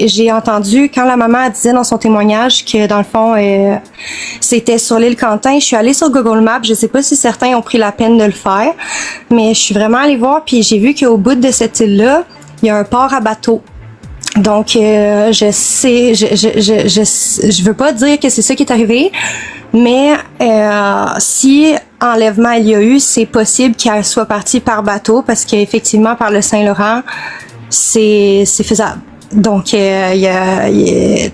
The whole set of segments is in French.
j'ai entendu quand la maman disait dans son témoignage que dans le fond c'était sur l'île Quentin. Je suis allée sur Google Maps. Je sais pas si certains ont pris la peine de le faire, mais je suis vraiment allée voir puis j'ai vu qu'au bout de cette île-là, il y a un port à bateau. Donc je sais, je veux pas dire que c'est ça qui est arrivé, mais si enlèvement il y a eu, c'est possible qu'elle soit partie par bateau parce qu'effectivement par le Saint-Laurent, c'est faisable. Donc je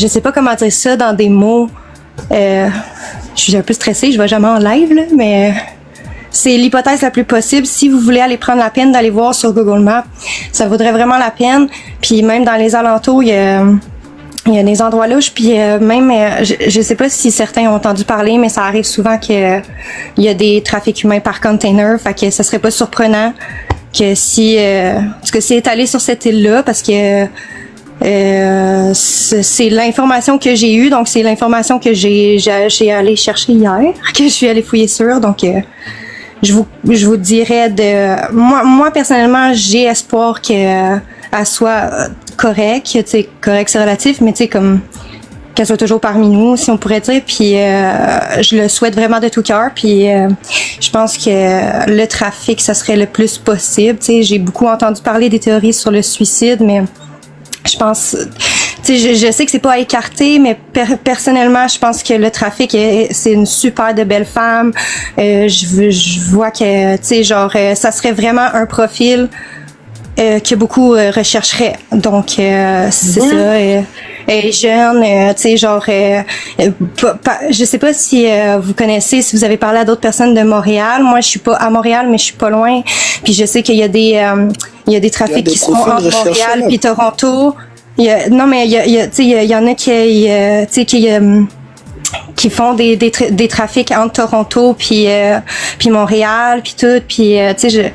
sais pas comment dire ça dans des mots. Je suis un peu stressée, je vais jamais en live là, mais c'est l'hypothèse la plus possible. Si vous voulez aller prendre la peine d'aller voir sur Google Maps, ça vaudrait vraiment la peine. Puis même dans les alentours, il y a des endroits louches. Puis même, je sais pas si certains ont entendu parler, mais ça arrive souvent qu'il y a des trafics humains par container. Fait que ça serait pas surprenant que si c'est allé sur cette île-là, parce que c'est l'information que j'ai eue. Donc c'est l'information que j'ai allé chercher hier, que je suis allée fouiller sur. Donc je vous dirais moi personnellement, j'ai espoir qu'elle soit correcte. Tu sais, correct c'est relatif, mais tu sais comme qu'elle soit toujours parmi nous, si on pourrait dire. Puis je le souhaite vraiment de tout cœur. Puis je pense que le trafic, ça serait le plus possible. Tu sais, j'ai beaucoup entendu parler des théories sur le suicide, mais je pense, tu sais, je sais que c'est pas à écarter, mais personnellement, je pense que le trafic, c'est une super de belle femme. Je vois que, tu sais, genre, ça serait vraiment un profil que beaucoup rechercheraient. Donc, c'est ça. Elle est jeune, tu sais, genre, je sais pas si vous connaissez, si vous avez parlé à d'autres personnes de Montréal. Moi, je suis pas à Montréal, mais je suis pas loin. Puis je sais qu'il y a des trafics qui se font entre Montréal puis Toronto. Il y en a qui font des trafics entre Toronto puis Montréal puis tout. Puis tu sais,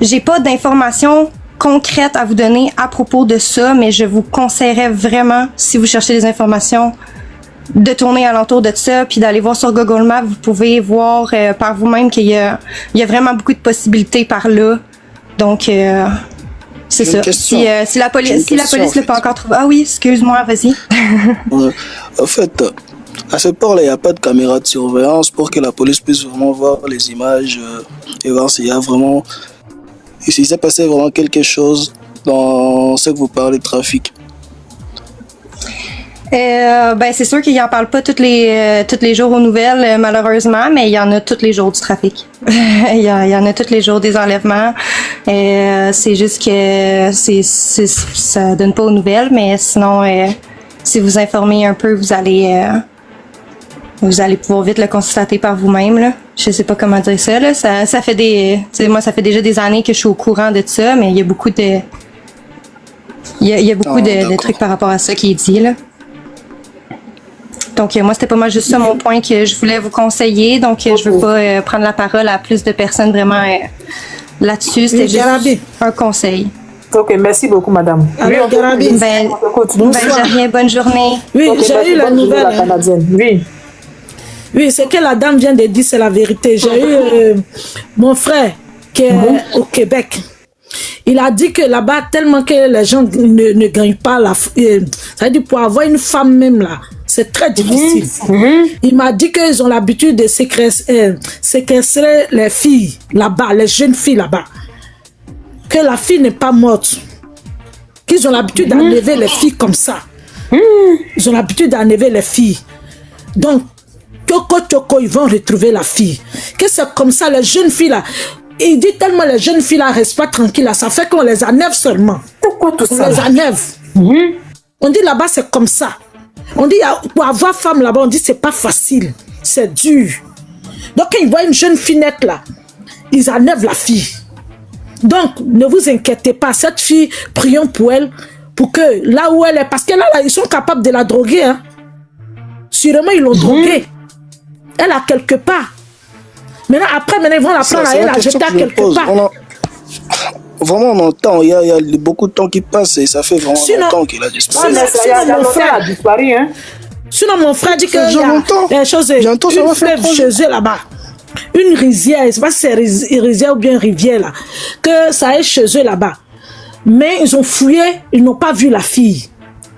j'ai pas d'informations concrètes à vous donner à propos de ça, mais je vous conseillerais vraiment, si vous cherchez des informations, de tourner alentour de ça, puis d'aller voir sur Google Maps. Vous pouvez voir par vous-même qu'il y a vraiment beaucoup de possibilités par là. Donc c'est ça. Si la police l'a pas encore trouvé. Ah oui, excuse-moi, vas-y. En fait, à ce port-là, il n'y a pas de caméra de surveillance pour que la police puisse vraiment voir les images et voir s'il y a vraiment, s'il s'est passé vraiment quelque chose dans ce que vous parlez de trafic. Ben c'est sûr qu'il en parle pas tous les jours aux nouvelles, malheureusement, mais il y en a tous les jours du trafic. il y en a tous les jours des enlèvements. C'est juste que ça donne pas aux nouvelles, mais sinon si vous informez un peu, vous allez pouvoir vite le constater par vous-même là. Je sais pas comment dire ça là. Ça fait moi ça fait déjà des années que je suis au courant de ça, mais il y a beaucoup de de trucs par rapport à ça qui est dit là. Donc, moi, c'était pas mal juste ça mon point que je voulais vous conseiller. Donc, je veux pas prendre la parole à plus de personnes vraiment là-dessus. C'était juste un conseil. Ok, merci beaucoup, madame. Alors, Garabi, j'ai rien. Bonne journée. Oui, j'ai eu la nouvelle. Oui, ce que la dame vient de dire, c'est la vérité. J'ai eu mon frère qui est au Québec. Il a dit que là-bas, tellement que les gens ne gagnent pas ça veut dire pour avoir une femme même là, c'est très difficile. Il m'a dit qu'ils ont l'habitude de séquestrer les filles là-bas, les jeunes filles là-bas. Que la fille n'est pas morte. Qu'ils ont l'habitude d'enlever les filles comme ça. Ils ont l'habitude d'enlever les filles. Donc, Toko, ils vont retrouver la fille. Que c'est comme ça, les jeunes filles là. Il dit tellement les jeunes filles là restent pas tranquilles là, ça fait qu'on les enlève seulement. Pourquoi tout ça? On les enlève. On dit là-bas c'est comme ça. On dit pour avoir femme là-bas, on dit c'est pas facile, c'est dur. Donc quand ils voient une jeune fille nette là, ils enlèvent la fille. Donc ne vous inquiétez pas, cette fille, prions pour elle, pour que là où elle est, parce que là ils sont capables de la droguer. Hein. Sûrement ils l'ont droguée. Elle a quelque part. Maintenant, ils vont la prendre et la jeter à quelque part. Vraiment, on entend, il y a beaucoup de temps qui passe et ça fait vraiment longtemps qu'il a disparu. Sinon, mon frère a disparu, hein. Sinon, mon frère dit que y a des choses, une fleuve chez eux là-bas. Une rizière, je ne sais pas si c'est rizière ou bien rivière là, que ça est chez eux là-bas. Mais ils ont fouillé, ils n'ont pas vu la fille.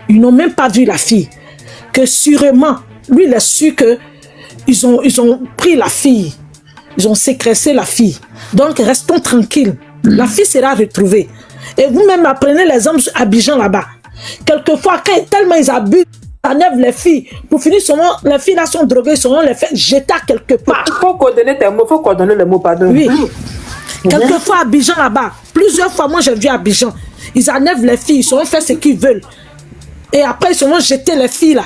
Ils n'ont même pas vu la fille. Que sûrement, lui, il a su que ils ont pris la fille. Ils ont séquestré la fille. Donc, restons tranquilles. La fille sera retrouvée. Et vous-même, apprenez les hommes à Abidjan là-bas. Quelquefois, tellement ils abusent, ils enlèvent les filles. Pour finir, les filles là sont droguées, ils les fait jeter quelque part. Il faut coordonner tes mots, il faut coordonner les mots, pardon. Oui. Quelquefois, à Abidjan là-bas, plusieurs fois, moi j'ai vu à Abidjan, ils enlèvent les filles, ils ont fait ce qu'ils veulent. Et après, ils ont jeté les filles là.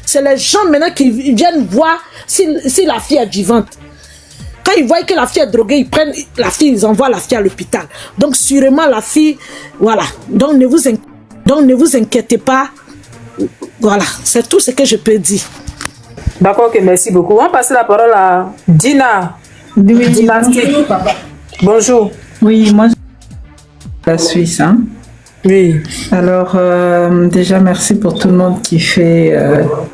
C'est les gens maintenant qui viennent voir si la fille est vivante. Quand ils voient que la fille est droguée, ils prennent la fille, ils envoient la fille à l'hôpital. Donc sûrement la fille, voilà. Donc ne vous inquiétez pas. Voilà, c'est tout ce que je peux dire. D'accord, ok, merci beaucoup. On va passer la parole à Dina. Oui, Dynastique. papa. Bonjour. Oui, moi, je suis de la Suisse. Hein. Oui. Alors, déjà, merci pour tout le monde qui fait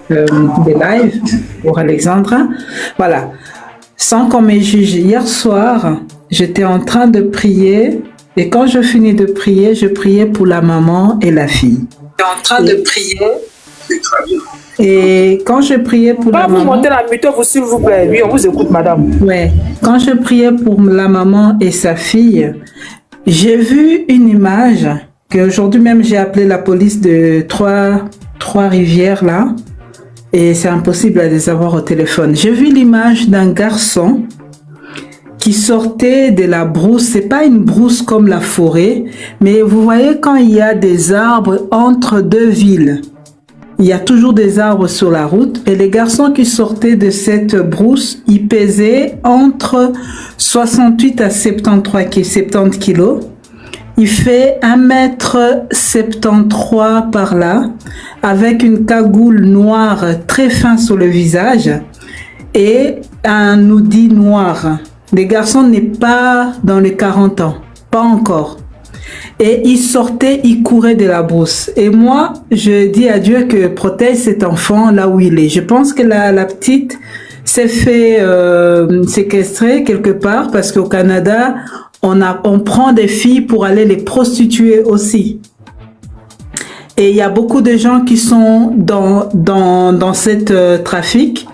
des lives pour Alexandra. Voilà. Sans qu'on me juge, hier soir, j'étais en train de prier. Et quand je finis de prier, je priais pour la maman et la fille. J'étais en train de prier. Et quand je priais pour la maman... Quand vous montez la mutuelle, s'il vous plaît. Oui, on vous écoute, madame. Ouais. Quand je priais pour la maman et sa fille, j'ai vu une image qu'aujourd'hui même j'ai appelé la police de Trois-Rivières là. Et c'est impossible à les avoir au téléphone. J'ai vu l'image d'un garçon qui sortait de la brousse. C'est pas une brousse comme la forêt, mais vous voyez quand il y a des arbres entre deux villes, il y a toujours des arbres sur la route. Et les garçons qui sortaient de cette brousse, ils pesaient entre 68 à 70 kilos. Il fait 1m73 par là, avec une cagoule noire très fin sur le visage et un hoodie noir. Le garçon n'est pas dans les 40 ans, pas encore. Et il sortait, il courait de la brousse. Et moi, je dis à Dieu que protège cet enfant là où il est. Je pense que la petite s'est fait séquestrer quelque part parce qu'au Canada, on prend des filles pour aller les prostituer aussi. Et il y a beaucoup de gens qui sont dans cette trafic.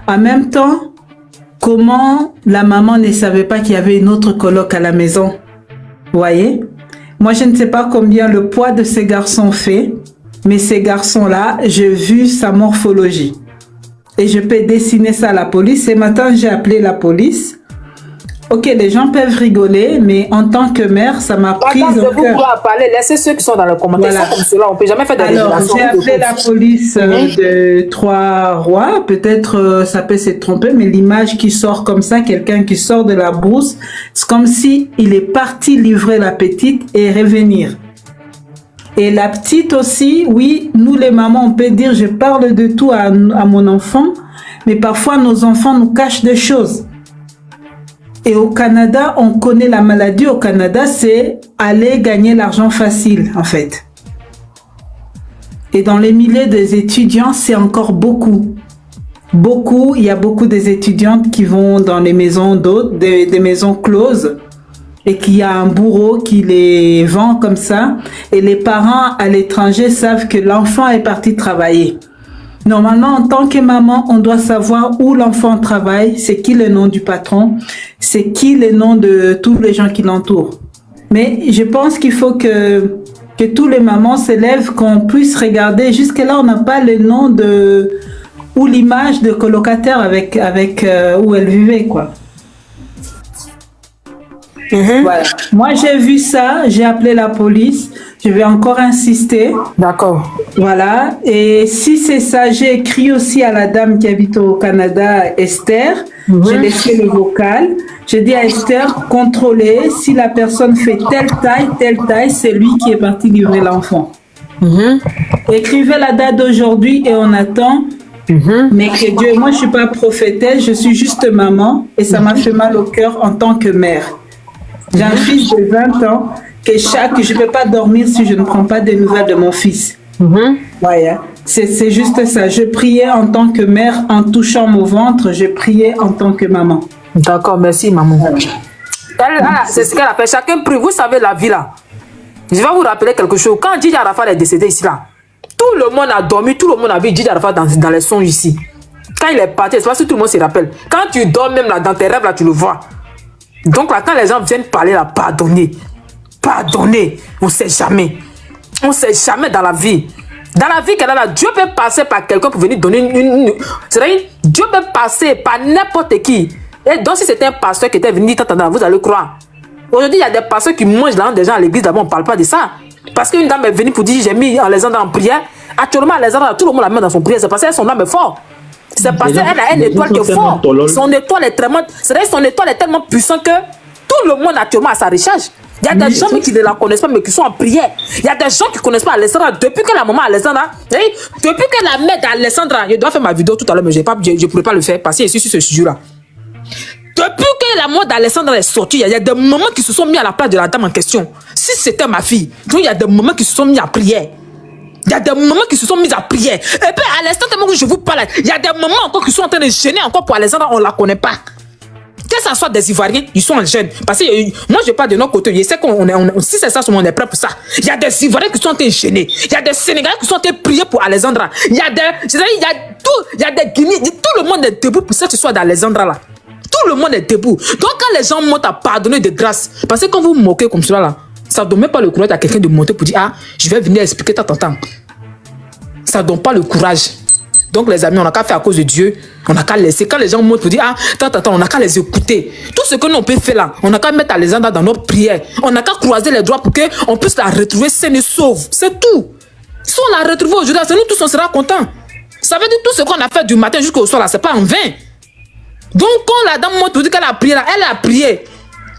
En même temps, comment la maman ne savait pas qu'il y avait une autre coloc à la maison? Vous voyez? Moi, je ne sais pas combien le poids de ces garçons fait, mais ces garçons-là, j'ai vu sa morphologie. Et je peux dessiner ça à la police. Ce matin, j'ai appelé la police. Ok, les gens peuvent rigoler, mais en tant que mère, ça m'a prise au cœur. Vous parler, laissez ceux qui sont dans le commentaire. Voilà. Comme cela, on peut jamais faire des révélations. Alors, j'ai appelé la police de Trois-Rois. Peut-être ça peut se tromper, mais l'image qui sort comme ça, quelqu'un qui sort de la brousse, c'est comme si il est parti livrer la petite et revenir. Et la petite aussi, oui, nous les mamans, on peut dire, je parle de tout à mon enfant, mais parfois nos enfants nous cachent des choses. Et au Canada, on connaît la maladie. Au Canada, c'est aller gagner l'argent facile, en fait. Et dans les milliers des étudiants, c'est encore beaucoup. Beaucoup, il y a beaucoup des étudiantes qui vont dans les maisons d'hôtes, des maisons closes, et qu'il y a un bourreau qui les vend comme ça. Et les parents à l'étranger savent que l'enfant est parti travailler. Normalement, en tant que maman, on doit savoir où l'enfant travaille, c'est qui le nom du patron, c'est qui le nom de tous les gens qui l'entourent. Mais je pense qu'il faut que tous les mamans s'élèvent, qu'on puisse regarder. Jusque-là, on n'a pas le nom de ou l'image de colocataire avec où elle vivait, quoi. Voilà. Moi, j'ai vu ça, j'ai appelé la police, je vais encore insister. D'accord. Voilà. Et si c'est ça, j'ai écrit aussi à la dame qui habite au Canada, Esther. J'ai laissé le vocal. J'ai dit à Esther, contrôler si la personne fait telle taille, c'est lui qui est parti livrer l'enfant. Écrivez la date d'aujourd'hui et on attend. Mais que Dieu, moi je suis pas prophétesse, je suis juste maman et ça m'a fait mal au cœur en tant que mère. J'ai un fils de 20 ans que je ne peux pas dormir si je ne prends pas des nouvelles de mon fils. Ouais, c'est juste ça. Je priais en tant que mère en touchant mon ventre, je priais en tant que maman. D'accord, merci maman. C'est ce qu'elle a fait. Chacun prie. Vous savez la vie là. Je vais vous rappeler quelque chose. Quand Djidja Arafat est décédé ici, là, tout le monde a dormi, tout le monde a vu Djidja Arafat dans les songes ici. Quand il est parti, c'est pas si tout le monde se rappelle. Quand tu dors même là, dans tes rêves, là, tu le vois. Donc là, quand les gens viennent parler là, pardonnez. Pardonnez. On ne sait jamais. On ne sait jamais dans la vie. Dans la vie, Dieu peut passer par quelqu'un pour venir donner une... C'est-à-dire, Dieu peut passer par n'importe qui. Et donc, si c'était un pasteur qui était venu, vous allez croire. Aujourd'hui, il y a des pasteurs qui mangent l'argent des gens à l'église. D'abord, on ne parle pas de ça. Parce qu'une dame est venue pour dire, j'ai mis Alexandre en prière. Actuellement, Alexandre, tout le monde la met dans son prière. C'est parce que son âme est fort. C'est parce qu'elle a une étoile qui est forte. Son étoile est tellement... C'est-à-dire, son étoile est tellement puissante que tout le monde actuellement a sa recharge. Il y a des gens qui ne la connaissent pas, mais qui sont en prière. Il y a des gens qui ne connaissent pas Alessandra. Depuis que la maman Alessandra, depuis que la mère d'Alessandra, je dois faire ma vidéo tout à l'heure, mais je ne pourrais pas le faire parce que je suis sur ce sujet-là. Depuis que la mort d'Alessandra est sortie, il y a des moments qui se sont mis à la place de la dame en question. Si c'était ma fille, donc il y a des moments qui se sont mis à prière. Il y a des moments qui se sont mis à prière. Et puis à l'instant où je vous parle, il y a des moments encore qui sont en train de gêner encore pour Alessandra, on ne la connaît pas. Que ce soit des Ivoiriens, ils sont en jeune. Parce que moi, je parle de notre côté. Je sais si c'est ça, on est prêt pour ça. Il y a des Ivoiriens qui sont en train de gêner. Il y a des Sénégalais qui sont en train de prier pour Alexandra. Il y a des Guinéens. Tout le monde est debout pour cette histoire d'Alexandra là. Tout le monde est debout. Donc, quand les gens montent à pardonner de grâce, parce que quand vous moquez comme cela là, ça ne donne même pas le courage à quelqu'un de monter pour dire, ah, je vais venir expliquer tant. Ça ne donne pas le courage. Donc les amis, on n'a qu'à faire à cause de Dieu. On n'a qu'à laisser. Quand les gens montent pour dire, ah, on n'a qu'à les écouter. Tout ce que nous on peut faire là, on n'a qu'à mettre Alexandra dans notre prière. On n'a qu'à croiser les doigts pour qu'on puisse la retrouver saine et sauve. C'est tout. Si on la retrouve aujourd'hui, c'est nous tous, on sera contents. Ça veut dire tout ce qu'on a fait du matin jusqu'au soir là, c'est pas en vain. Donc quand la dame monte pour dire qu'elle a prié là, elle a prié.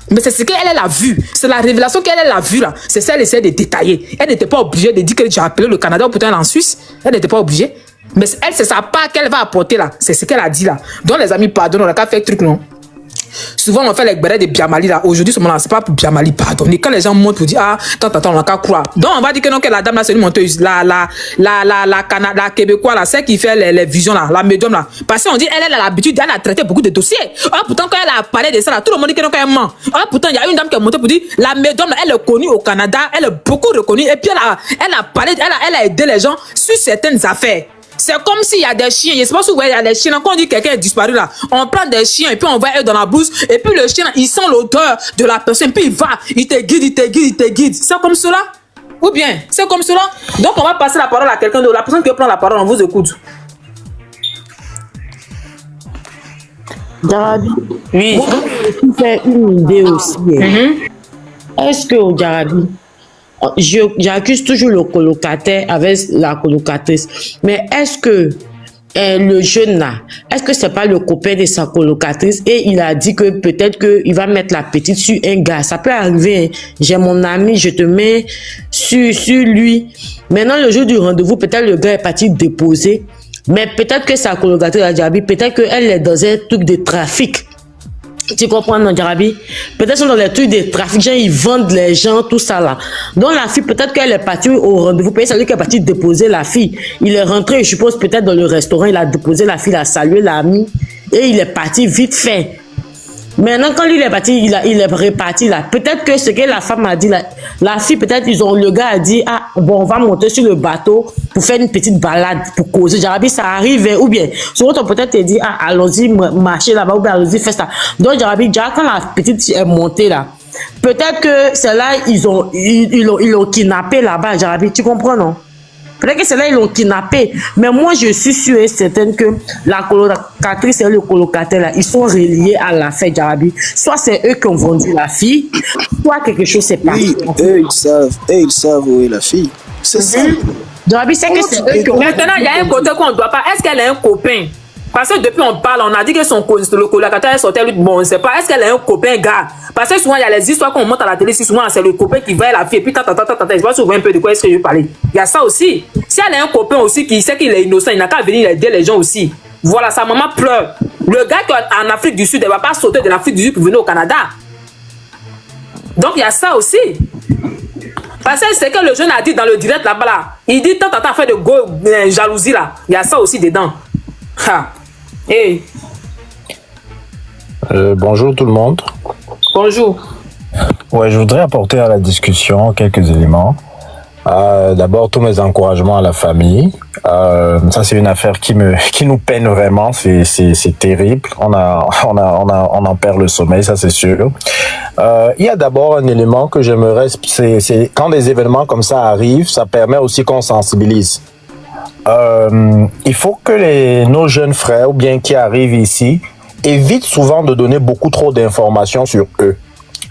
Mais c'est ce qu'elle a vu. C'est la révélation qu'elle a vue là. C'est ça, elle essaie de détailler. Elle n'était pas obligée de dire que j'ai appelé le Canada ou pourtant elle est en Suisse. Elle n'était pas obligée. Mais elle, c'est sa part qu'elle va apporter là. C'est ce qu'elle a dit là. Donc les amis, pardon, on n'a qu'à faire le truc, non? Souvent, on fait les bérets de Biamali là. Aujourd'hui, ce moment-là, c'est pas pour Biamali, pardonnez. Quand les gens montent pour dire, ah, on n'a qu'à croire. Donc, on va dire que non, que la dame là, c'est une monteuse. La Québécois là, celle qui fait les visions là, la médium là. Parce qu'on dit, elle a l'habitude, elle a traité beaucoup de dossiers. Ah, pourtant, quand elle a parlé de ça là, tout le monde dit que non, qu'elle ment. Ah, pourtant, il y a une dame qui est montée pour dire, la médium là, elle est connue au Canada, elle est beaucoup reconnue. Et puis, elle a parlé, elle a aidé les gens sur certaines affaires. C'est comme s'il y a des chiens, je ne sais pas si vous voyez, il y a des chiens, quand on dit que quelqu'un est disparu là, on prend des chiens et puis on va dans la bourse, et puis le chien, il sent l'odeur de la personne, puis il va, il te guide. C'est comme cela? Ou bien, c'est comme cela? Donc on va passer la parole à quelqu'un d'autre. La personne qui prend la parole, on vous écoute. Djarabi, Oui. moi, je vais faire une idée aussi. Est-ce que au Djarabi, j'accuse toujours le colocataire avec la colocatrice, mais est-ce que le jeune là, est-ce que c'est pas le copain de sa colocatrice et il a dit que peut-être qu'il va mettre la petite sur un gars? Ça peut arriver, hein. J'ai mon ami, je te mets sur lui. Maintenant, le jour du rendez-vous, peut-être le gars est parti déposer, mais peut-être que sa colocatrice a dit, peut-être qu'elle est dans un truc de trafic. Tu comprends, non, Djarabi? Peut-être sont dans les trucs de trafic, gens, ils vendent les gens, tout ça là. Donc la fille, peut-être qu'elle est partie au rendez-vous, peut-être c'est lui qui est parti déposer la fille. Il est rentré, je suppose, peut-être dans le restaurant, il a déposé la fille, il a salué l'ami, et il est parti vite fait. Maintenant, quand lui il est parti, il est reparti là. Peut-être que ce que la femme a dit, la fille, peut-être, le gars a dit, ah, bon, on va monter sur le bateau pour faire une petite balade, pour causer. Djarabi, ça arrive, ou bien, sur autre, peut-être, te dit, ah, allons-y marcher là-bas, ou bien, allons-y faire ça. Donc, Djarabi, quand la petite est montée là, peut-être que c'est là, ils l'ont kidnappé là-bas, Djarabi, tu comprends, non? Peut-être que c'est là ils l'ont kidnappé. Mais moi, je suis sûre et certaine que la colocatrice et le colocataire, là, ils sont reliés à la fête Djarabi. Soit c'est eux qui ont vendu la fille, soit quelque chose s'est passé. Oui, eux, ils savent où est la fille. C'est ça. Djarabi, c'est que c'est eux qui ont... Maintenant, il y a un côté qu'on ne doit pas. Est-ce qu'elle a un copain? Parce que depuis on parle, on a dit que le colocataire est sorti, lui, bon, on ne sait pas. Est-ce qu'elle a un copain, gars? Parce que souvent, il y a les histoires qu'on monte à la télé, souvent, c'est le copain qui va à la fille, et puis, je sais pas si vous voyez un peu de quoi est-ce que je veux parler. Il y a ça aussi. Si elle a un copain aussi qui sait qu'il est innocent, il n'a qu'à venir aider les gens aussi. Voilà, sa maman pleure. Le gars qui est en Afrique du Sud, il ne va pas sauter de l'Afrique du Sud pour venir au Canada. Donc, il y a ça aussi. Parce que c'est que le jeune a dit dans le direct là-bas, là. Il dit, tant fait de jalousie, là. Il y a ça aussi dedans. Ha. Hey. Bonjour tout le monde. Bonjour. Ouais, je voudrais apporter à la discussion quelques éléments. D'abord, tous mes encouragements à la famille. Ça, c'est une affaire qui nous peine vraiment. C'est terrible. On en perd le sommeil, ça c'est sûr. Il y a d'abord un élément que j'aimerais, c'est quand des événements comme ça arrivent, ça permet aussi qu'on sensibilise. Il faut que nos jeunes frères ou bien qui arrivent ici évitent souvent de donner beaucoup trop d'informations sur eux.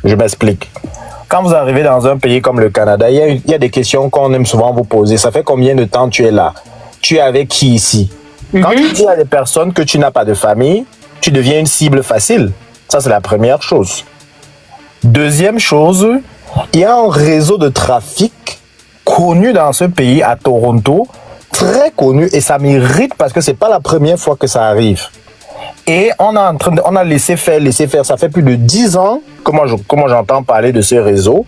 Je m'explique. Quand vous arrivez dans un pays comme le Canada, il y a des questions qu'on aime souvent vous poser. Ça fait combien de temps tu es là? Tu es avec qui ici? Quand tu dis à des personnes que tu n'as pas de famille, tu deviens une cible facile. Ça, c'est la première chose. Deuxième chose, il y a un réseau de trafic connu dans ce pays, à Toronto, très connu, et ça m'irrite parce que c'est pas la première fois que ça arrive. Et on a laissé faire. Ça fait plus de 10 ans que moi j'entends parler de ce réseau.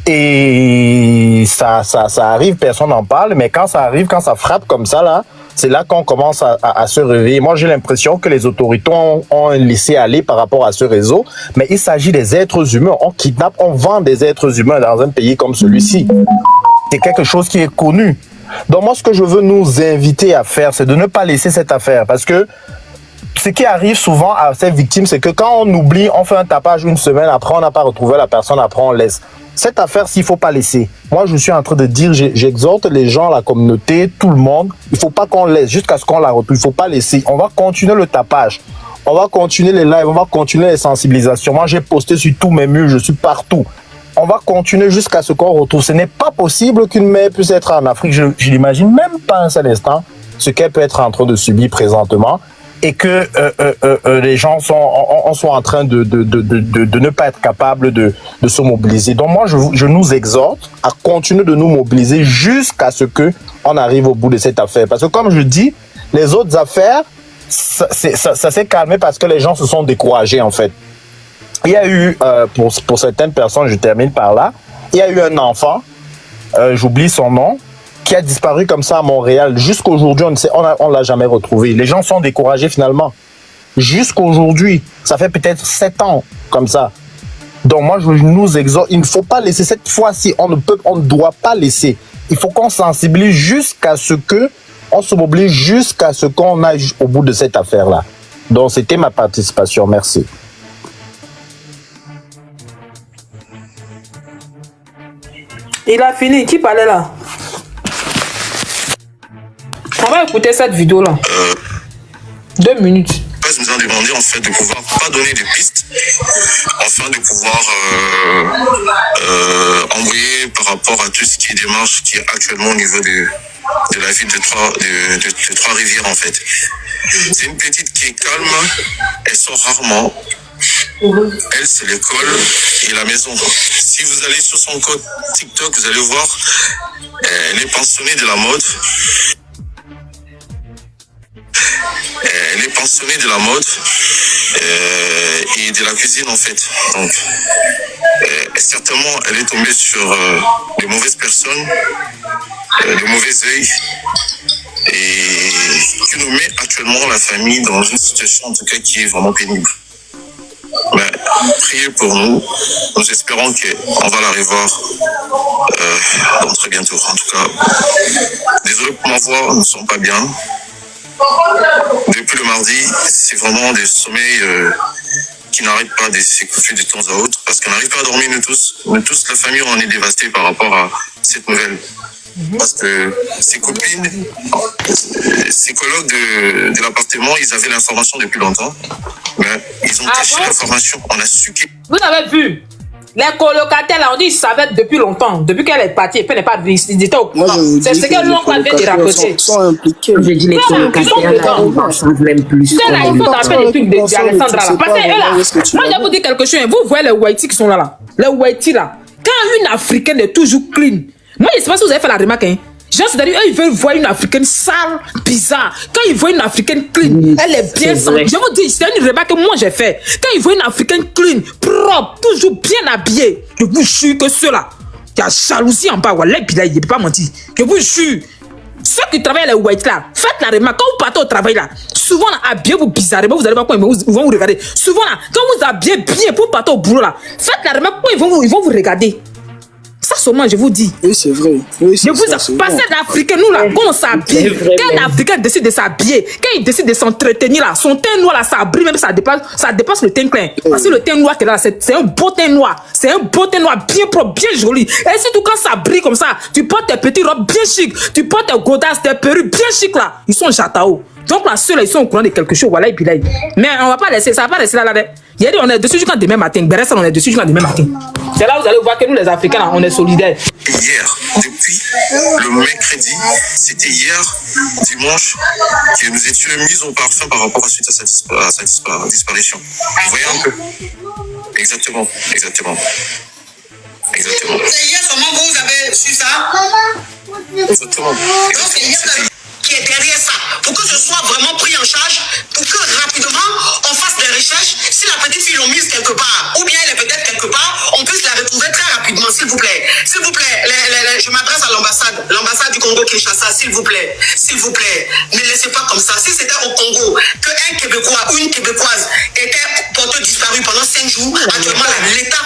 Et ça arrive, personne n'en parle. Mais quand ça arrive, quand ça frappe comme ça, là, c'est là qu'on commence à se réveiller. Moi, j'ai l'impression que les autorités ont laissé aller par rapport à ce réseau. Mais il s'agit des êtres humains. On kidnappe, on vend des êtres humains dans un pays comme celui-ci. C'est quelque chose qui est connu. Donc moi, ce que je veux nous inviter à faire, c'est de ne pas laisser cette affaire. Parce que ce qui arrive souvent à ces victimes, c'est que quand on oublie, on fait un tapage une semaine, après on n'a pas retrouvé la personne, après on laisse. Cette affaire, s'il ne faut pas laisser. Moi, je suis en train de dire, j'exhorte les gens, la communauté, tout le monde, il ne faut pas qu'on laisse jusqu'à ce qu'on la retrouve. Il ne faut pas laisser. On va continuer le tapage. On va continuer les lives, on va continuer les sensibilisations. Moi, j'ai posté sur tous mes murs, je suis partout. On va continuer jusqu'à ce qu'on retrouve. Ce n'est pas possible qu'une mère puisse être en Afrique. Je n'imagine même pas un seul instant ce qu'elle peut être en train de subir présentement. Et que les gens soient en train de ne pas être capables de se mobiliser. Donc moi, je nous exhorte à continuer de nous mobiliser jusqu'à ce qu'on arrive au bout de cette affaire. Parce que comme je dis, les autres affaires, ça s'est calmé parce que les gens se sont découragés en fait. Il y a eu, pour certaines personnes, je termine par là, il y a eu un enfant, j'oublie son nom, qui a disparu comme ça à Montréal. Jusqu'aujourd'hui, on l'a jamais retrouvé. Les gens sont découragés finalement. Jusqu'aujourd'hui, ça fait peut-être 7 ans comme ça. Donc moi, je nous exhorte, il ne faut pas laisser cette fois-ci, on ne doit pas laisser. Il faut qu'on sensibilise jusqu'à ce on se mobilise jusqu'à ce qu'on aille au bout de cette affaire-là. Donc c'était ma participation. Merci. Il a fini. Qui parlait là? On va écouter cette vidéo-là. 2 minutes. Nous a demandé en fait de pouvoir pas donner de pistes afin de pouvoir envoyer par rapport à tout ce qui est démarche qui est actuellement au niveau de la ville de Trois-Rivières en fait. C'est une petite qui est calme, elle sort rarement. Elle, c'est l'école et la maison. Si vous allez sur son code TikTok, vous allez voir, elle est pensionnée de la mode. Elle est pensionnée de la mode et de la cuisine en fait. Donc, certainement, elle est tombée sur de mauvaises personnes, de mauvais œil, et qui nous met actuellement la famille dans une situation en tout cas qui est vraiment pénible. Mais priez pour nous. Nous espérons qu'on va la revoir dans très bientôt. En tout cas, désolé pour ma voix, nous ne sommes pas bien. Depuis le mardi, c'est vraiment des sommeils qui n'arrêtent pas de s'écouffer de temps à autre parce qu'on n'arrive pas à dormir nous tous. Nous tous, la famille, on est dévastés par rapport à cette nouvelle. Parce que ses copines, ses collègues de l'appartement, ils avaient l'information depuis longtemps. Mais ils ont caché l'information. On a su que... Vous avez vu? Les colocataires, là, on dit qu'ils savaient depuis longtemps. Depuis qu'elle est partie, et puis elle n'est pas venue. Ils étaient au courant. C'est ce que l'on vient de raconter. Je dis les colocataires, là, sont même plus. C'est là, il faut taper les trucs d'Alessandra là. Parce que eux là, moi je vais vous dire quelque chose. Vous voyez les Whitey qui sont là. Les Whitey là. Quand une Africaine est toujours clean, moi je ne sais pas si vous avez fait la remarque, hein. Genre, c'est-à-dire, eux, ils veulent voir une Africaine sale, bizarre. Quand ils voient une Africaine clean, elle est bien sale. Je vous dis, c'est une remarque que moi j'ai fait. Quand ils voient une Africaine clean, propre, toujours bien habillée, je vous jure que ceux-là, il y a jalousie en bas. Wallah, il ne peut pas mentir. Je vous jure. Ceux qui travaillent les whites là, faites la remarque. Quand vous partez au travail là, souvent là, habillez-vous bizarrement, vous allez voir quand ils vont vous regarder. Souvent là, quand vous habillez bien pour partir au boulot là, faites la remarque quand ils vont vous regarder. Ça seulement, je vous dis. Oui, c'est vrai. Oui, je vous passez l'Africain, nous là, quand on s'habille, quand l'Africain décide de s'habiller, quand il décide de s'entretenir là, son teint noir là, ça brille, même ça dépasse le teint clair. Parce que le teint noir qui est là, c'est un beau teint noir. C'est un beau teint noir bien propre, bien joli. Et surtout quand ça brille comme ça, tu portes tes petites robes bien chic, tu portes tes godasses, tes perruques bien chic là. Ils sont jatao. Donc là, ceux-là, ils sont au courant de quelque chose, voilà, et puis là. Mais on va pas laisser, ça va pas rester là. Il y a dit, on est dessus jusqu'à demain matin. Beressa, on est dessus jusqu'à demain matin. C'est là où vous allez voir que nous, les Africains, là, on est solidaires. Hier, depuis le mercredi, c'était hier, dimanche, que nous étions mis au parfum par rapport à sa disparition. Vous voyez un peu? Exactement. C'est hier seulement que vous avez su ça? Exactement. Qui est derrière ça, pour que ce soit vraiment pris en charge, pour que rapidement on fasse des recherches. Si la petite fille l'ont mise quelque part, ou bien elle est peut-être quelque part, on puisse la retrouver très rapidement, s'il vous plaît. S'il vous plaît, je m'adresse à l'ambassade du Congo Kinshasa, s'il vous plaît, ne laissez pas comme ça. Si c'était au Congo qu'un Québécois ou une Québécoise était porté disparu pendant 5 jours, actuellement l'État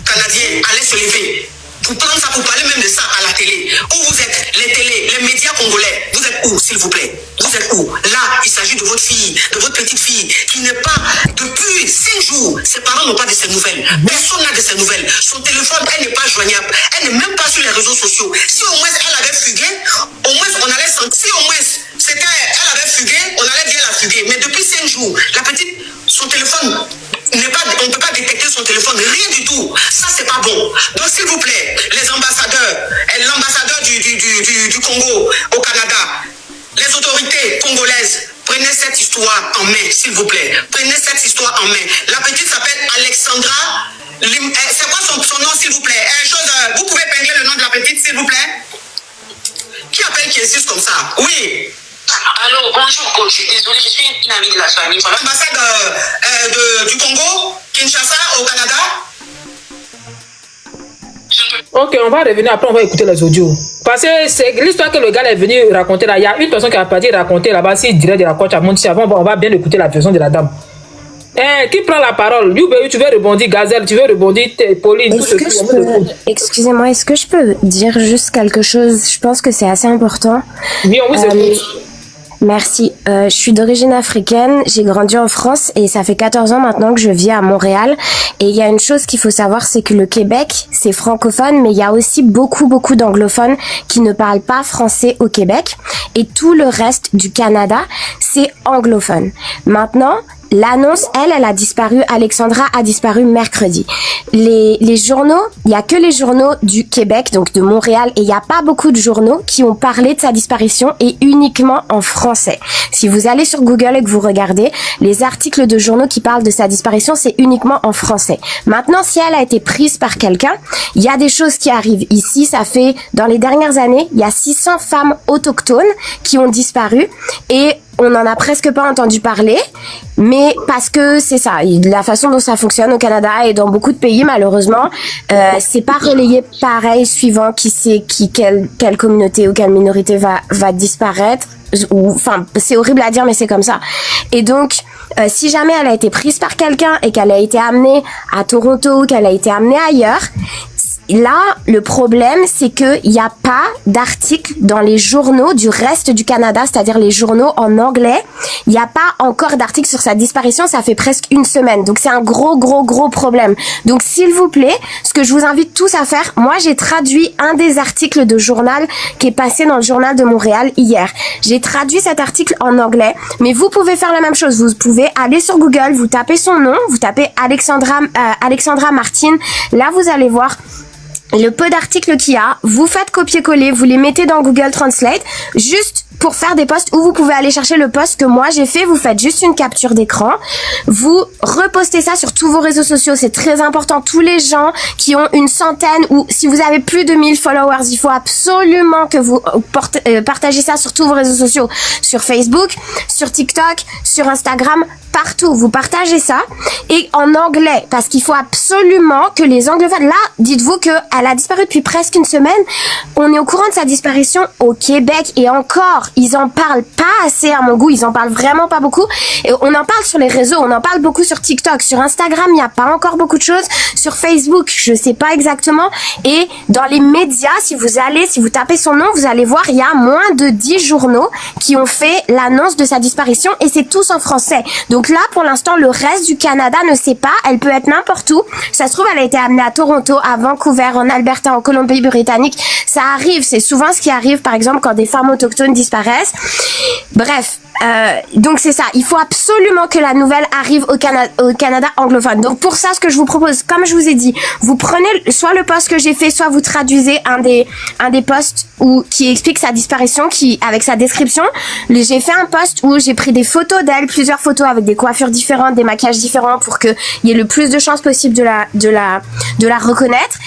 canadien allait se lever. Pour prendre ça, pour parler même de ça à la télé. Où vous êtes, les télés, les médias congolais, vous êtes où, s'il vous plaît? Vous êtes où? Là, il s'agit de votre fille, de votre petite fille, qui n'est pas, depuis 5 jours, ses parents n'ont pas de ses nouvelles. Personne n'a de ses nouvelles. Son téléphone, elle n'est pas joignable. Elle n'est même pas sur les réseaux sociaux. Si au moins elle avait fugué, au moins on allait sentir. Si au moins elle avait fugué, on allait dire elle a fugué. Mais depuis 5 jours, la petite, son téléphone, on ne peut pas détecter son téléphone, rien du tout. Ça, c'est pas bon. Donc, s'il vous plaît, les ambassadeurs, l'ambassadeur du Congo au Canada, les autorités congolaises, prenez cette histoire en main, s'il vous plaît. Prenez cette histoire en main. La petite s'appelle Alexandra. C'est quoi son nom, s'il vous plaît? Vous pouvez épingler le nom de la petite, s'il vous plaît? Qui appelle qui insiste comme ça? Oui. Allô, bonjour coach, désolé, je suis une amie de la famille. L'ambassade du Congo, Kinshasa, au Canada. Ok, on va revenir après, on va écouter les audios. Parce que c'est l'histoire que le gars est venu raconter là. Il y a une personne qui a parti raconter là-bas, s'il dirait de la coach à Monti avant, on va bien écouter la version de la dame. Qui prend la parole? Tu veux rebondir, Gazelle, tu veux rebondir, Pauline, tout ce qui est. Excusez-moi, est-ce que je peux dire juste quelque chose? Je pense que c'est assez important. Oui, on vous écoute. Merci. Je suis d'origine africaine, j'ai grandi en France et ça fait 14 ans maintenant que je vis à Montréal. Et il y a une chose qu'il faut savoir, c'est que le Québec, c'est francophone, mais il y a aussi beaucoup d'anglophones qui ne parlent pas français au Québec. Et tout le reste du Canada, c'est anglophone. Maintenant, l'annonce, elle a disparu. Alexandra a disparu mercredi. Les journaux, il y a que les journaux du Québec, donc de Montréal, et il n'y a pas beaucoup de journaux qui ont parlé de sa disparition et uniquement en français. Si vous allez sur Google et que vous regardez, les articles de journaux qui parlent de sa disparition, c'est uniquement en français. Maintenant, si elle a été prise par quelqu'un, il y a des choses qui arrivent ici. Ça fait, dans les dernières années, il y a 600 femmes autochtones qui ont disparu et on n'en a presque pas entendu parler, mais parce que c'est ça, la façon dont ça fonctionne au Canada et dans beaucoup de pays, malheureusement, c'est pas relayé pareil suivant quelle communauté ou quelle minorité va disparaître. Enfin, c'est horrible à dire, mais c'est comme ça. Et donc, si jamais elle a été prise par quelqu'un et qu'elle a été amenée à Toronto ou qu'elle a été amenée ailleurs, là, le problème, c'est que il n'y a pas d'articles dans les journaux du reste du Canada, c'est-à-dire les journaux en anglais. Il n'y a pas encore d'articles sur sa disparition, ça fait presque une semaine. Donc, c'est un gros problème. Donc, s'il vous plaît, ce que je vous invite tous à faire, moi, j'ai traduit un des articles de journal qui est passé dans le journal de Montréal hier. J'ai traduit cet article en anglais, mais vous pouvez faire la même chose. Vous pouvez aller sur Google, vous tapez son nom, vous tapez Alexandra Martin. Là, vous allez voir le peu d'articles qu'il y a, vous faites copier-coller, vous les mettez dans Google Translate, juste pour faire des posts où vous pouvez aller chercher le post que moi j'ai fait, vous faites juste une capture d'écran, vous repostez ça sur tous vos réseaux sociaux, c'est très important. Tous les gens qui ont une centaine ou si vous avez plus de 1000 followers, il faut absolument que vous partagez ça sur tous vos réseaux sociaux, sur Facebook, sur TikTok, sur Instagram, partout. Vous partagez ça et en anglais parce qu'il faut absolument que les anglophones, là, dites-vous que elle Elle a disparu depuis presque une semaine. On est au courant de sa disparition au Québec et encore, ils en parlent pas assez à mon goût. Ils en parlent vraiment pas beaucoup. Et on en parle sur les réseaux, on en parle beaucoup sur TikTok, sur Instagram, il n'y a pas encore beaucoup de choses. Sur Facebook, je sais pas exactement. Et dans les médias, si vous tapez son nom, vous allez voir, il y a moins de 10 journaux qui ont fait l'annonce de sa disparition et c'est tous en français. Donc là, pour l'instant, le reste du Canada ne sait pas. Elle peut être n'importe où. Ça se trouve, elle a été amenée à Toronto, à Vancouver, en Alberta, en Colombie-Britannique. Ça arrive, c'est souvent ce qui arrive, par exemple, quand des femmes autochtones disparaissent. Bref. Donc c'est ça, il faut absolument que la nouvelle arrive au Canada anglophone. Donc pour ça, ce que je vous propose, comme je vous ai dit, vous prenez soit le post que j'ai fait, soit vous traduisez un des posts qui explique sa disparition, avec sa description. J'ai fait un post où j'ai pris des photos d'elle, plusieurs photos avec des coiffures différentes, des maquillages différents pour que il y ait le plus de chances possible de la reconnaître,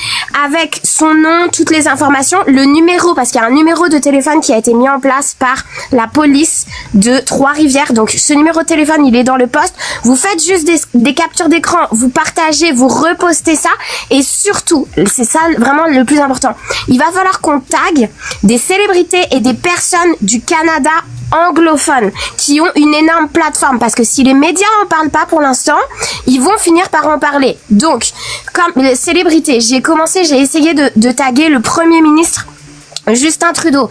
avec son nom, toutes les informations, le numéro, parce qu'il y a un numéro de téléphone qui a été mis en place par la police de Trois-Rivières. Donc ce numéro de téléphone, il est dans le post. Vous faites juste des captures d'écran, vous partagez, vous repostez ça, et surtout, c'est ça vraiment le plus important, il va falloir qu'on tague des célébrités et des personnes du Canada anglophones qui ont une énorme plateforme, parce que si les médias en parlent pas pour l'instant, ils vont finir par en parler. Donc, comme les célébrités, j'ai essayé de taguer le Premier ministre Justin Trudeau.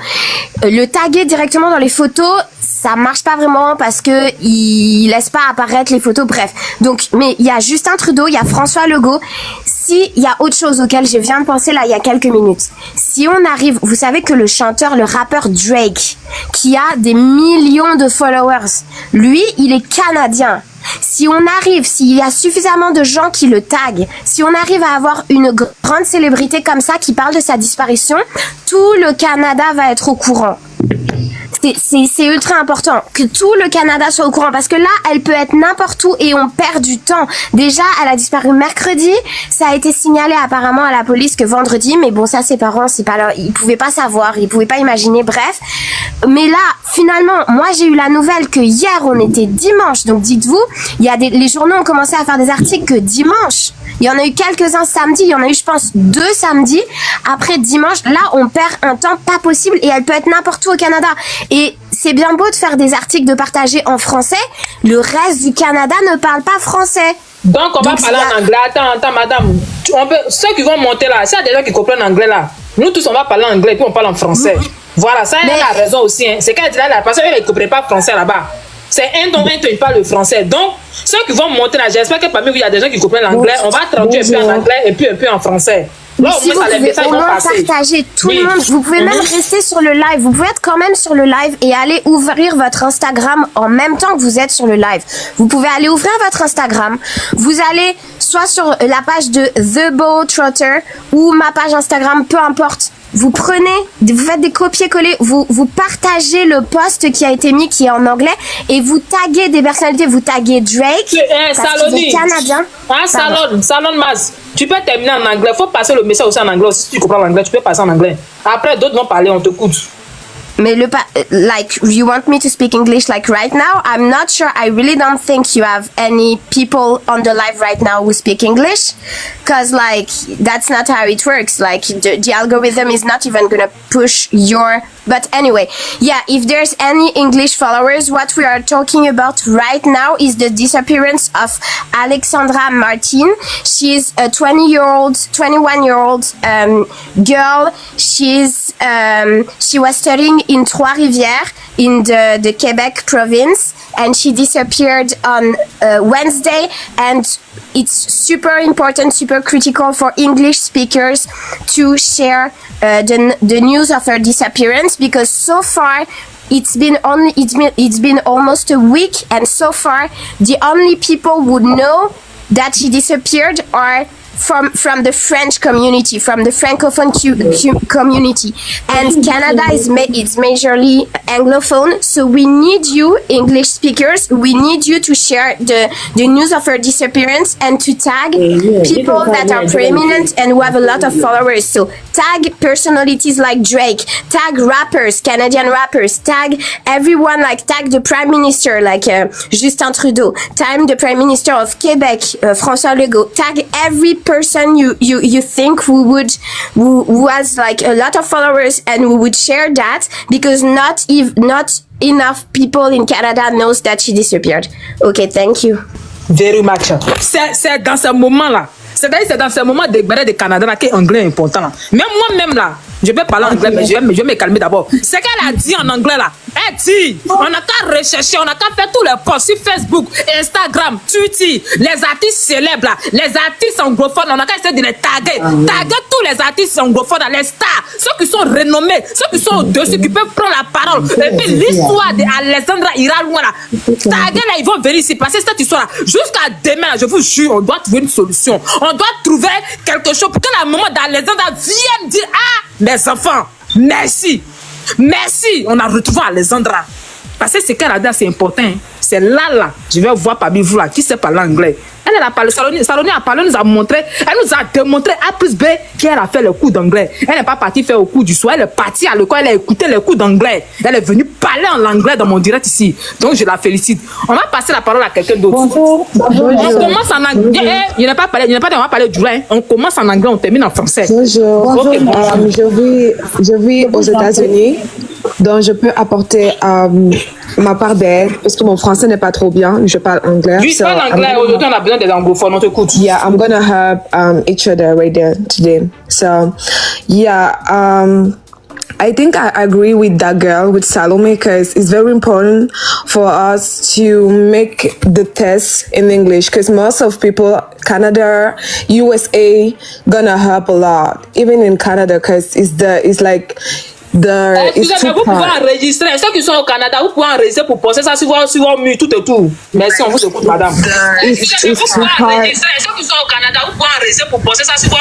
Le taguer directement dans les photos, ça marche pas vraiment parce que il laisse pas apparaître les photos, bref. Donc, mais il y a Justin Trudeau, il y a François Legault. Si il y a autre chose auquel je viens de penser là il y a quelques minutes. Si on arrive, vous savez que le rappeur Drake, qui a des millions de followers, lui, il est canadien. Si on arrive, s'il y a suffisamment de gens qui le taguent, si on arrive à avoir une grande célébrité comme ça qui parle de sa disparition, tout le Canada va être au courant. C'est ultra important que tout le Canada soit au courant, parce que là, elle peut être n'importe où et on perd du temps. Déjà, elle a disparu mercredi. Ça a été signalé apparemment à la police que vendredi, mais bon, ça, ses parents, c'est pas là, ils pouvaient pas savoir, ils pouvaient pas imaginer, bref. Mais là, finalement, moi, j'ai eu la nouvelle que hier, on était dimanche. Donc, dites-vous, les journaux ont commencé à faire des articles que dimanche. Il y en a eu quelques-uns samedi, il y en a eu, je pense, 2 samedis. Après dimanche, là, on perd un temps pas possible et elle peut être n'importe où au Canada. Et c'est bien beau de faire des articles, de partager en français. Le reste du Canada ne parle pas français. Donc, on va parler en anglais. Attends, madame. Ceux qui vont monter là, s'il y a des gens qui comprennent anglais là, nous tous, on va parler anglais puis on parle en français. Voilà, ça, elle a raison aussi. Hein. C'est qu'elle dit là, la personne, elle ne comprend pas français là-bas. C'est un ton, il parle le français. Donc, ceux qui vont monter là, j'espère que parmi vous, il y a des gens qui comprennent l'anglais. On va traduire un peu en anglais et puis un peu en français. Là, si vous pouvez au moins partager tout le monde, vous pouvez même rester sur le live, vous pouvez être quand même sur le live et aller ouvrir votre Instagram en même temps que vous êtes sur le live. Vous pouvez aller ouvrir votre Instagram, vous allez soit sur la page de The Beau Trotter ou ma page Instagram, peu importe. Vous faites des copier-coller, vous partagez le post qui a été mis, qui est en anglais, et vous taguez des personnalités, vous taguez Drake, parce qu'il est canadien. Salon Mas, tu peux terminer en anglais, faut passer le message aussi en anglais, si tu comprends l'anglais, tu peux passer en anglais. Après, d'autres vont parler, on te coûte. Mais like, you want me to speak English like right now? I'm not sure. I really don't think you have any people on the live right now who speak English, because like that's not how it works. Like the algorithm is not even gonna push your. But anyway, yeah, if there's any English followers, what we are talking about right now is the disappearance of Alexandra Martin. She's a 21-year-old girl. She was studying in Trois-Rivières in the Quebec province, and she disappeared on Wednesday, and it's super important, super critical for English speakers to share the news of her disappearance, because so far it's been almost a week, and so far the only people who know that she disappeared are from the French community, from the Francophone community, and Canada is majorly Anglophone, so we need you, English speakers, we need you to share the news of her disappearance and to tag people that are prominent and who have a lot of followers. So tag personalities like Drake, tag rappers, Canadian rappers, tag everyone, like tag the Prime Minister like Justin Trudeau, tag the Prime Minister of Quebec, François Legault, tag every person you think who has like a lot of followers and who would share that, because not enough people in Canada knows that she disappeared. Okay, thank you. Very much. C'est dans ce moment-là. C'est dans ce moment de Canada là que l'anglais est important. Là. Même moi-même là, je vais parler anglais, mais je vais me calmer d'abord. Ce qu'elle a dit en anglais là, elle dit, on a qu'à rechercher, on a qu'à faire tous les posts sur Facebook, Instagram, Twitter, les artistes célèbres là, les artistes anglophones, on a qu'à essayer de les taguer. Taguer tous les artistes anglophones, les stars, ceux qui sont renommés, ceux qui sont au-dessus, qui peuvent prendre la parole. Et puis l'histoire d'Alexandra ira loin là. Taguer là, ils vont venir ici, passer cette histoire là. Jusqu'à demain, là, je vous jure, on doit trouver une solution. On doit trouver quelque chose pour que la maman d'Alexandra vienne dire, ah, mes enfants, merci. Merci, on a retrouvé Alexandra. Parce que ce qu'elle a dit, c'est important. C'est là, je vais voir parmi vous là, qui sait parler anglais. Elle a parlé, Saloni a parlé, nous a montré, elle nous a démontré A plus B qu'elle a fait le cours d'anglais. Elle n'est pas partie faire au cours du soir, elle est partie à l'école, elle a écouté les cours d'anglais. Elle est venue parler en anglais dans mon direct ici. Donc je la félicite. On va passer la parole à quelqu'un d'autre. Bonjour. On commence en anglais. Il n'y a pas parlé, on va parler du lait. On commence en anglais, on termine en français. Bonjour. Okay, bonjour. Je vis aux États-Unis, donc je peux apporter ma part d'aide parce que mon français n'est pas trop bien. Je parle anglais. Je parle anglais. Aujourd'hui, on a besoin des anglophones. On t'écoute. Yeah, I'm gonna help each other right there today. So, yeah, I think I agree with that girl, with Salome, because it's very important for us to make the test in English, because most of people, Canada, USA, gonna help a lot, even in Canada, because it's like the excusez-moi, vous pouvez enregistrer. Ceux qui sont au Canada, vous pouvez enregistrer pour poster ça sur vos murs tout et tout. Merci, on vous écoute, madame. Excusez-moi, vous pouvez enregistrer. Ceux qui sont au Canada, vous pouvez enregistrer pour poster ça sur vos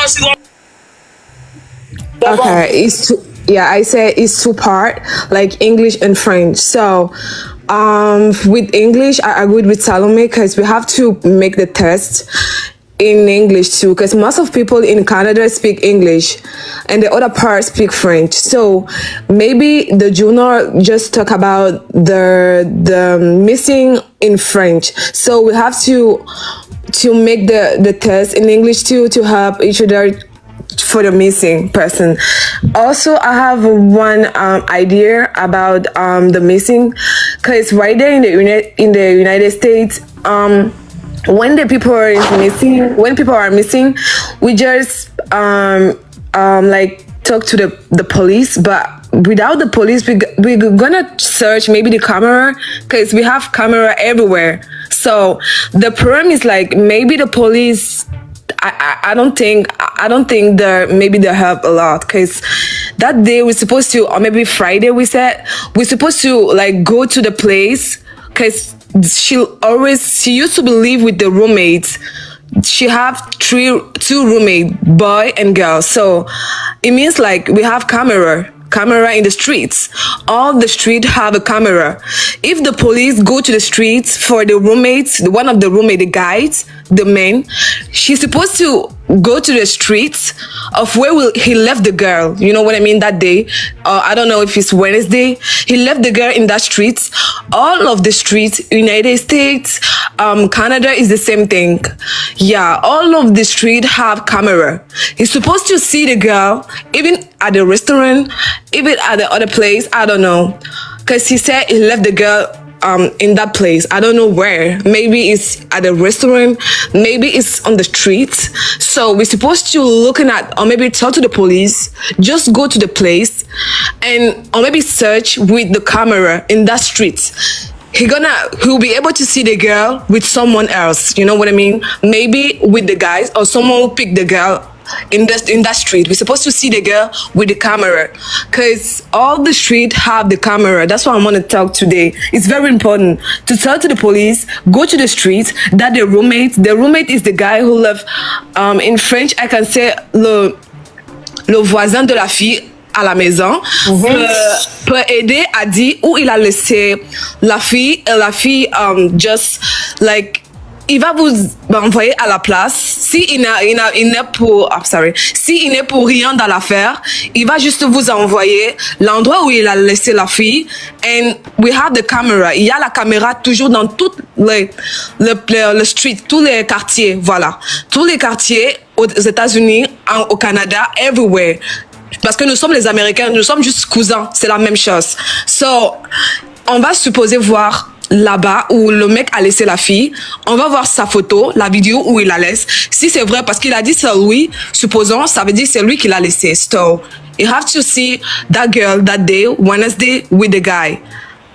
Okay, yeah, I say it's two part, like English and French. So, with English, I agree with Salome because we have to make the test in English too, because most of people in Canada speak English and the other part speak French. So maybe the junior just talk about the missing in French. So we have to make the test in English too, to help each other for the missing person. Also, I have one idea about the missing, because right there in the United States, when people are missing, we just like talk to the police, but without the police, we're gonna search maybe the camera, because we have camera everywhere. So the problem is like maybe the police, I don't think maybe they help a lot, because that day we're supposed to, or maybe Friday we said we're supposed to like go to the place, because she used to live with the roommates. She have two roommates, boy and girl. So it means like we have camera in the streets. All the streets have a camera. If the police go to the streets for the roommates, one of the roommate, the guys, the man, she's supposed to go to the streets of where he left the girl. You know what I mean? That day, I don't know if it's Wednesday. He left the girl in that streets. All of the streets, United States, Canada is the same thing. Yeah, all of the streets have camera. He's supposed to see the girl, even at the restaurant, even at the other place. I don't know, because he said he left the girl in that place. I don't know where. Maybe it's at a restaurant, maybe it's on the streets. So we're supposed to looking at, or maybe talk to the police, just go to the place and, or maybe search with the camera in that street. He'll be able to see the girl with someone else. You know what I mean? Maybe with the guys, or someone will pick the girl in that street. We're supposed to see the girl with the camera, because all the street have the camera. That's why I want to talk today. It's very important to tell to the police, go to the street, that the roommate is the guy who left, in French I can say le voisin de la fille à la maison, peut aider à dire où il a laissé la fille just like il va vous envoyer à la place. S'il n'est pour rien dans l'affaire, il va juste vous envoyer l'endroit où il a laissé la fille. And we have the camera. Il y a la caméra toujours dans tout le street, tous les quartiers, voilà. Tous les quartiers aux États-Unis, au Canada, everywhere. Parce que nous sommes les Américains, nous sommes juste cousins, c'est la même chose. So, on va supposer voir là-bas où le mec a laissé la fille, on va voir sa photo, la vidéo où il la laisse. Si c'est vrai, parce qu'il a dit c'est lui, supposons, ça veut dire c'est lui qui l'a laissé. So, you have to see that girl that day, Wednesday, with the guy.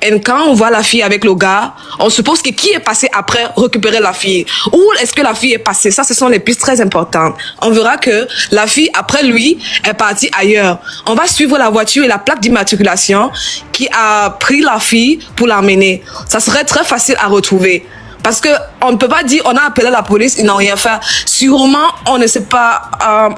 Et quand on voit la fille avec le gars, on suppose que qui est passé après récupérer la fille? Où est-ce que la fille est passée? Ça, ce sont les pistes très importantes. On verra que la fille, après lui, est partie ailleurs. On va suivre la voiture et la plaque d'immatriculation qui a pris la fille pour l'emmener. Ça serait très facile à retrouver. Parce que on ne peut pas dire on a appelé la police, ils n'ont rien fait. Sûrement, on ne s'est pas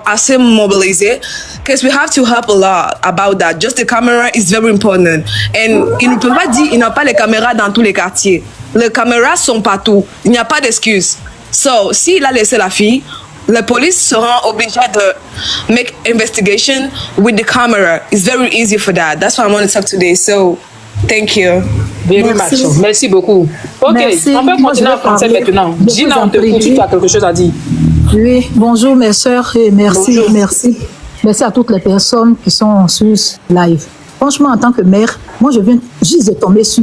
assez mobilisé. Because we have to help a lot about that. Just the camera is very important. And ils ne peuvent pas dire il n'y a pas les caméras dans tous les quartiers. Les caméras sont partout. Il n'y a pas d'excuse. So, s'il a laissé la fille, la police seront obligés de make investigation with the camera. It's very easy for that. That's why I want to talk today. So, thank you. Very much. Merci beaucoup. Ok, Merci. on peut continuer en français maintenant. Gina, on te écoute, tu as quelque chose à dire. Oui, bonjour mes sœurs et merci, Bonjour. merci. Merci à toutes les personnes qui sont sur ce live. Franchement, en tant que mère, moi je viens juste de tomber sur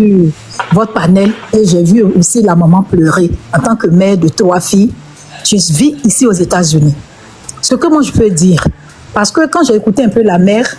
votre panel et j'ai vu aussi la maman pleurer. En tant que mère de 3 filles, je vis ici aux États-Unis. Ce que moi je peux dire, parce que quand j'ai écouté un peu la mère,